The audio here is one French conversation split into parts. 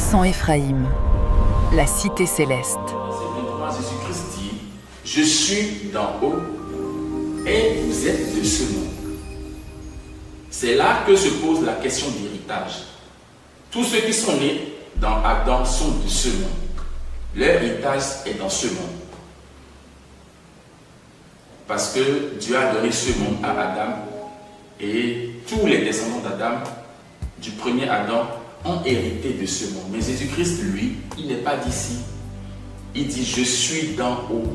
Sans Éphraïm, la cité céleste. Jésus-Christ dit, je suis d'en haut et vous êtes de ce monde. C'est là que se pose la question d'héritage. Tous ceux qui sont nés dans Adam sont de ce monde. Leur héritage est dans ce monde. Parce que Dieu a donné ce monde à Adam et tous les descendants d'Adam, du premier Adam, ont hérité de ce monde. Mais Jésus-Christ, lui, il n'est pas d'ici. Il dit, je suis d'en haut.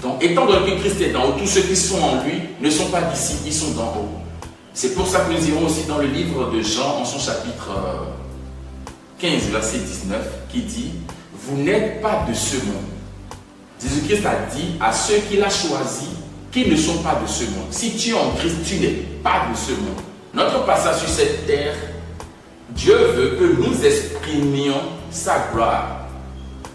Donc, étant donné que Christ est d'en haut, tous ceux qui sont en lui ne sont pas d'ici, ils sont d'en haut. C'est pour ça que nous irons aussi dans le livre de Jean, en son chapitre 15, verset 19, qui dit, vous n'êtes pas de ce monde. Jésus-Christ a dit à ceux qu'il a choisis qu'ils ne sont pas de ce monde. Si tu es en Christ, tu n'es pas de ce monde. Notre passage sur cette terre, Dieu veut que nous exprimions sa gloire,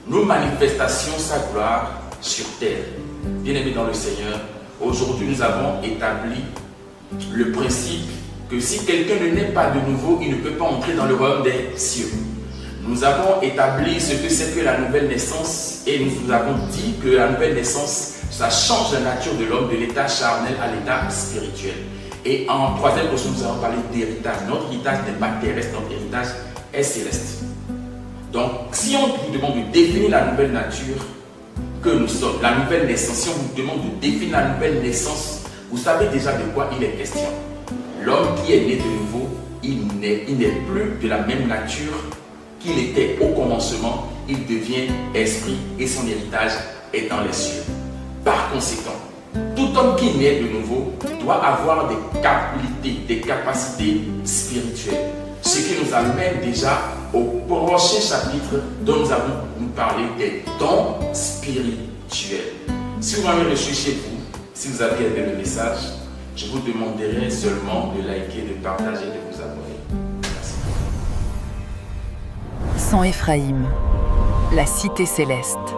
nous manifestions sa gloire sur terre. Bien-aimés dans le Seigneur, aujourd'hui nous avons établi le principe que si quelqu'un ne naît pas de nouveau, il ne peut pas entrer dans le royaume des cieux. Nous avons établi ce que c'est que la nouvelle naissance et nous avons dit que la nouvelle naissance, ça change la nature de l'homme de l'état charnel à l'état spirituel. Et en troisième position, nous avons parlé d'héritage. Notre héritage n'est pas terrestre, notre héritage est céleste. Donc, si on vous demande de définir la nouvelle nature que nous sommes, la nouvelle naissance, si on vous demande de définir la nouvelle naissance, vous savez déjà de quoi il est question. L'homme qui est né de nouveau, il n'est plus de la même nature qu'il était au commencement, il devient esprit et son héritage est dans les cieux. Par conséquent, tout homme qui naît de nouveau doit avoir des capacités spirituelles. Ce qui nous amène déjà au prochain chapitre dont nous allons nous parler des dons spirituels. Si vous m'avez reçu chez vous, si vous avez aimé le message, je vous demanderai seulement de liker, de partager, de vous abonner. Merci. Sans Éphraïm, la cité céleste.